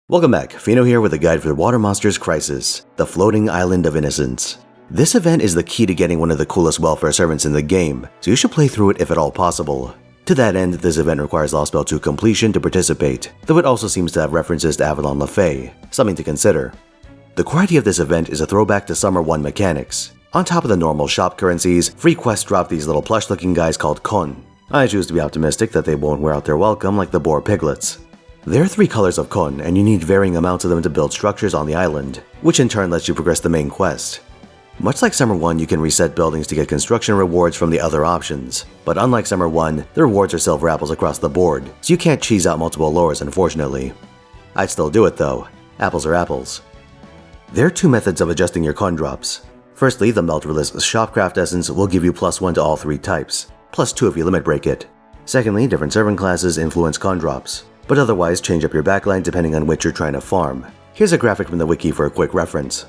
Welcome back, Fino here with a guide for the Water Monsters Crisis, the Floating Island of Innocence. This event is the key to getting one of the coolest welfare servants in the game, so you should play through it if at all possible. To that end, this event requires Lost Spell 2 completion to participate, though it also seems to have references to Avalon Lefay, something to consider. The core idea of this event is a throwback to Summer 1 mechanics. On top of the normal shop currencies, free quests drop these little plush-looking guys called Kon. I choose to be optimistic that they won't wear out their welcome like the boar piglets. There are 3 colors of Kon, and you need varying amounts of them to build structures on the island, which in turn lets you progress the main quest. Much like Summer 1, you can reset buildings to get construction rewards from the other options, but unlike Summer 1, the rewards are silver apples across the board, so you can't cheese out multiple lures unfortunately. I'd still do it though. Apples are apples. There are 2 methods of adjusting your Kon drops. Firstly, the Melterless Shopcraft Essence will give you +1 to all 3 types, +2 if you limit break it. Secondly, different servant classes influence Kon drops, but otherwise change up your backline depending on which you're trying to farm. Here's a graphic from the wiki for a quick reference.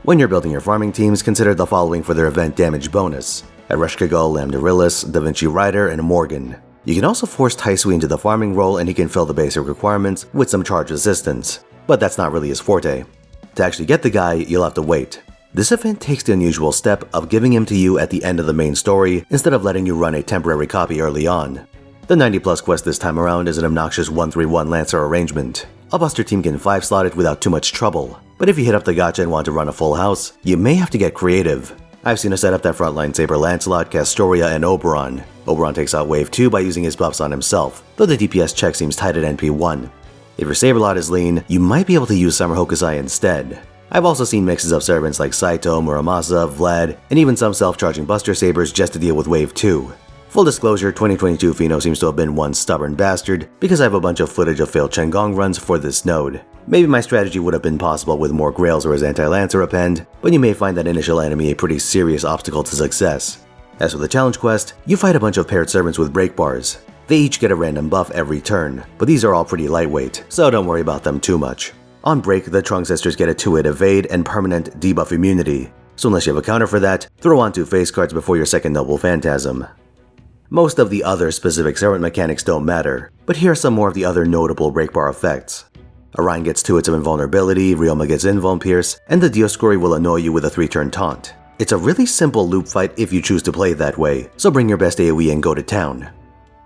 When you're building your farming teams, consider the following for their event damage bonus: Ereshkigal, Lamdarillis, Da Vinci Rider, and Morgan. You can also force Taisui into the farming role and he can fill the basic requirements with some charge assistance, but that's not really his forte. To actually get the guy, you'll have to wait. This event takes the unusual step of giving him to you at the end of the main story instead of letting you run a temporary copy early on. The 90+ quest this time around is an obnoxious 1-3-1 Lancer arrangement. A buster team can 5-slot it without too much trouble, but if you hit up the gacha and want to run a full house, you may have to get creative. I've seen a setup that frontline Saber Lancelot, Castoria, and Oberon. Oberon takes out wave 2 by using his buffs on himself, though the DPS check seems tight at NP1. If your Saberlot is lean, you might be able to use Summer Hokusai instead. I've also seen mixes of servants like Saito, Muramasa, Vlad, and even some self-charging buster sabers just to deal with wave 2. Full disclosure, 2022 Fino seems to have been one stubborn bastard because I have a bunch of footage of failed Chengong runs for this node. Maybe my strategy would have been possible with more Grails or his anti-Lancer append, but you may find that initial enemy a pretty serious obstacle to success. As for the challenge quest, you fight a bunch of paired servants with break bars. They each get a random buff every turn, but these are all pretty lightweight, so don't worry about them too much. On break, the Trunk Sisters get a 2-hit evade and permanent debuff immunity, so unless you have a counter for that, throw on 2 face cards before your second Noble Phantasm. Most of the other specific servant mechanics don't matter, but here are some more of the other notable breakbar effects. Orion gets 2 hits of invulnerability, Ryoma gets Invuln Pierce, and the Dioscuri will annoy you with a 3-turn taunt. It's a really simple loop fight if you choose to play it that way, so bring your best AoE and go to town.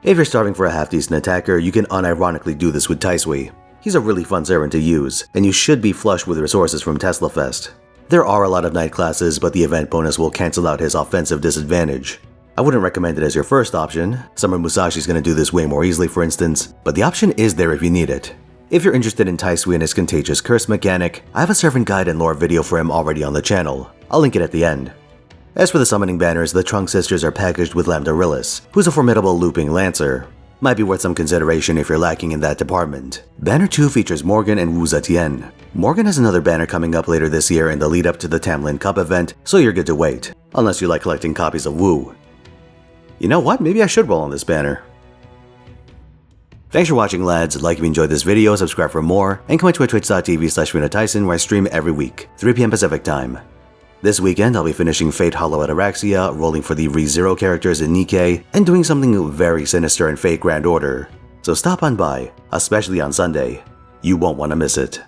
If you're starving for a half-decent attacker, you can unironically do this with Taisui. He's a really fun servant to use, and you should be flush with resources from Tesla Fest. There are a lot of night classes, but the event bonus will cancel out his offensive disadvantage. I wouldn't recommend it as your first option. Summer Musashi's gonna do this way more easily for instance, but the option is there if you need it. If you're interested in Taisui and his contagious curse mechanic, I have a servant guide and lore video for him already on the channel. I'll link it at the end. As for the summoning banners, the Trunk Sisters are packaged with Lamdarillis, who's a formidable looping Lancer. Might be worth some consideration if you're lacking in that department. Banner 2 features Morgan and Wu Zetian. Morgan has another banner coming up later this year in the lead up to the Tamlin Cup event, so you're good to wait, unless you like collecting copies of Wu. You know what, maybe I should roll on this banner. Thanks for watching lads, like if you enjoyed this video, subscribe for more, and come to twitch.tv/Finotaisen where I stream every week, 3 PM Pacific time. This weekend I'll be finishing Fate Hollow Ataraxia, rolling for the ReZero characters in Nikkei, and doing something very sinister in Fate Grand Order. So stop on by, especially on Sunday. You won't want to miss it.